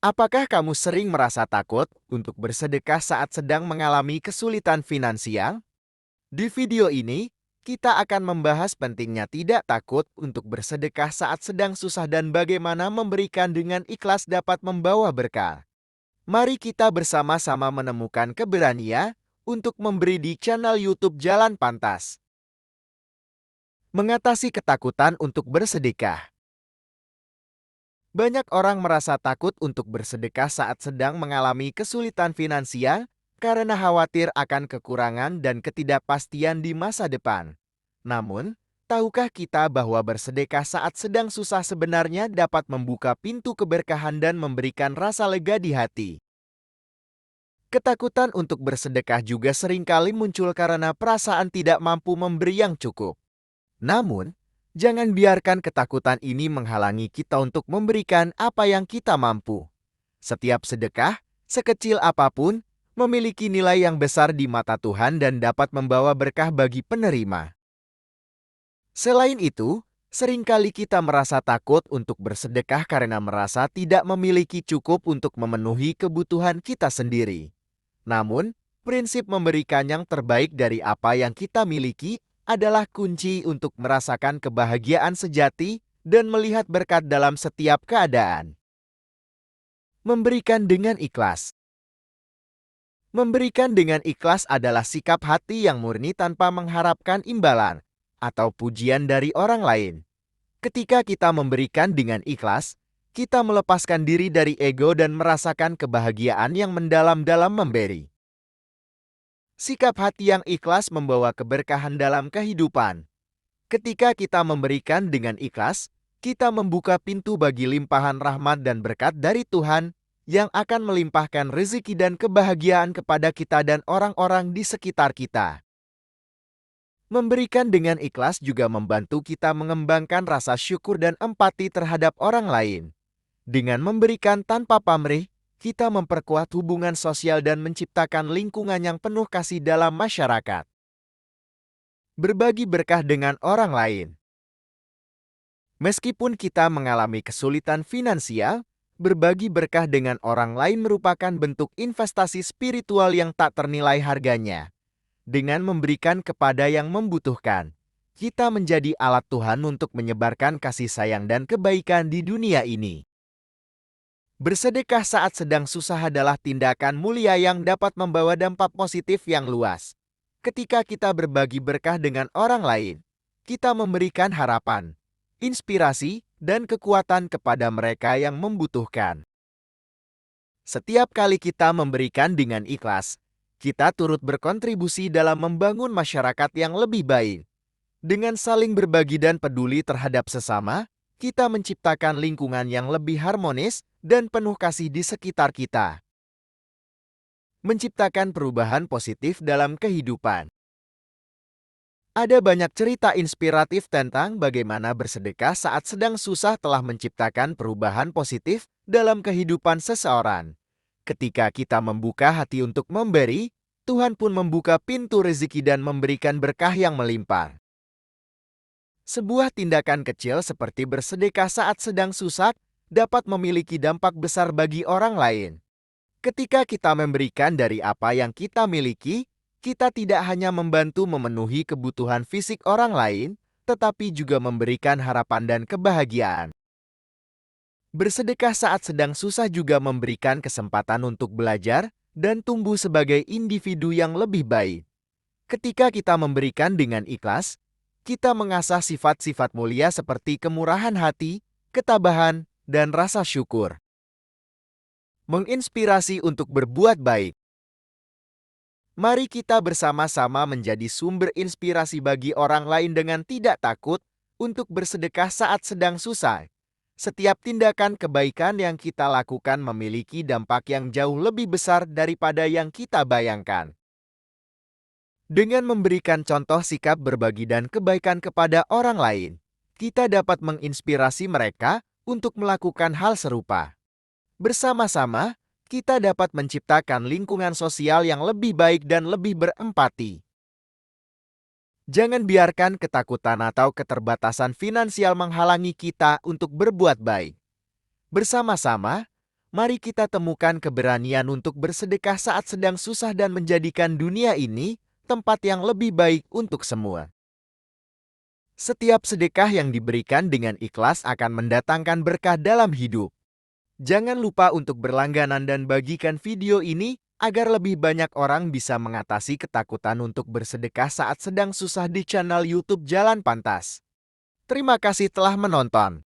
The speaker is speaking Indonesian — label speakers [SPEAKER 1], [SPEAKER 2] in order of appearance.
[SPEAKER 1] Apakah kamu sering merasa takut untuk bersedekah saat sedang mengalami kesulitan finansial? Di video ini, kita akan membahas pentingnya tidak takut untuk bersedekah saat sedang susah dan bagaimana memberikan dengan ikhlas dapat membawa berkah. Mari kita bersama-sama menemukan keberanian untuk memberi di channel YouTube Jalan Pantas. Mengatasi ketakutan untuk bersedekah. Banyak orang merasa takut untuk bersedekah saat sedang mengalami kesulitan finansial karena khawatir akan kekurangan dan ketidakpastian di masa depan. Namun, tahukah kita bahwa bersedekah saat sedang susah sebenarnya dapat membuka pintu keberkahan dan memberikan rasa lega di hati? Ketakutan untuk bersedekah juga seringkali muncul karena perasaan tidak mampu memberi yang cukup. Namun, jangan biarkan ketakutan ini menghalangi kita untuk memberikan apa yang kita mampu. Setiap sedekah, sekecil apapun, memiliki nilai yang besar di mata Tuhan dan dapat membawa berkah bagi penerima. Selain itu, seringkali kita merasa takut untuk bersedekah karena merasa tidak memiliki cukup untuk memenuhi kebutuhan kita sendiri. Namun, prinsip memberikan yang terbaik dari apa yang kita miliki adalah kunci untuk merasakan kebahagiaan sejati dan melihat berkat dalam setiap keadaan. Memberikan dengan ikhlas. Memberikan dengan ikhlas adalah sikap hati yang murni tanpa mengharapkan imbalan atau pujian dari orang lain. Ketika kita memberikan dengan ikhlas, kita melepaskan diri dari ego dan merasakan kebahagiaan yang mendalam dalam memberi. Sikap hati yang ikhlas membawa keberkahan dalam kehidupan. Ketika kita memberikan dengan ikhlas, kita membuka pintu bagi limpahan rahmat dan berkat dari Tuhan yang akan melimpahkan rezeki dan kebahagiaan kepada kita dan orang-orang di sekitar kita. Memberikan dengan ikhlas juga membantu kita mengembangkan rasa syukur dan empati terhadap orang lain. Dengan memberikan tanpa pamrih, kita memperkuat hubungan sosial dan menciptakan lingkungan yang penuh kasih dalam masyarakat. Berbagi berkah dengan orang lain. Meskipun kita mengalami kesulitan finansial, berbagi berkah dengan orang lain merupakan bentuk investasi spiritual yang tak ternilai harganya. Dengan memberikan kepada yang membutuhkan, kita menjadi alat Tuhan untuk menyebarkan kasih sayang dan kebaikan di dunia ini. Bersedekah saat sedang susah adalah tindakan mulia yang dapat membawa dampak positif yang luas. Ketika kita berbagi berkah dengan orang lain, kita memberikan harapan, inspirasi, dan kekuatan kepada mereka yang membutuhkan. Setiap kali kita memberikan dengan ikhlas, kita turut berkontribusi dalam membangun masyarakat yang lebih baik. Dengan saling berbagi dan peduli terhadap sesama, kita menciptakan lingkungan yang lebih harmonis dan penuh kasih di sekitar kita. Menciptakan perubahan positif dalam kehidupan. Ada banyak cerita inspiratif tentang bagaimana bersedekah saat sedang susah telah menciptakan perubahan positif dalam kehidupan seseorang. Ketika kita membuka hati untuk memberi, Tuhan pun membuka pintu rezeki dan memberikan berkah yang melimpah. Sebuah tindakan kecil seperti bersedekah saat sedang susah dapat memiliki dampak besar bagi orang lain. Ketika kita memberikan dari apa yang kita miliki, kita tidak hanya membantu memenuhi kebutuhan fisik orang lain, tetapi juga memberikan harapan dan kebahagiaan. Bersedekah saat sedang susah juga memberikan kesempatan untuk belajar dan tumbuh sebagai individu yang lebih baik. Ketika kita memberikan dengan ikhlas, kita mengasah sifat-sifat mulia seperti kemurahan hati, ketabahan, dan rasa syukur. Menginspirasi untuk berbuat baik. Mari kita bersama-sama menjadi sumber inspirasi bagi orang lain dengan tidak takut untuk bersedekah saat sedang susah. Setiap tindakan kebaikan yang kita lakukan memiliki dampak yang jauh lebih besar daripada yang kita bayangkan. Dengan memberikan contoh sikap berbagi dan kebaikan kepada orang lain, kita dapat menginspirasi mereka untuk melakukan hal serupa. Bersama-sama, kita dapat menciptakan lingkungan sosial yang lebih baik dan lebih berempati. Jangan biarkan ketakutan atau keterbatasan finansial menghalangi kita untuk berbuat baik. Bersama-sama, Mari kita temukan keberanian untuk bersedekah saat sedang susah dan menjadikan dunia ini tempat yang lebih baik untuk semua. Setiap sedekah yang diberikan dengan ikhlas akan mendatangkan berkah dalam hidup. Jangan lupa untuk berlangganan dan bagikan video ini agar lebih banyak orang bisa mengatasi ketakutan untuk bersedekah saat sedang susah di channel YouTube Jalan Pantas. Terima kasih telah menonton.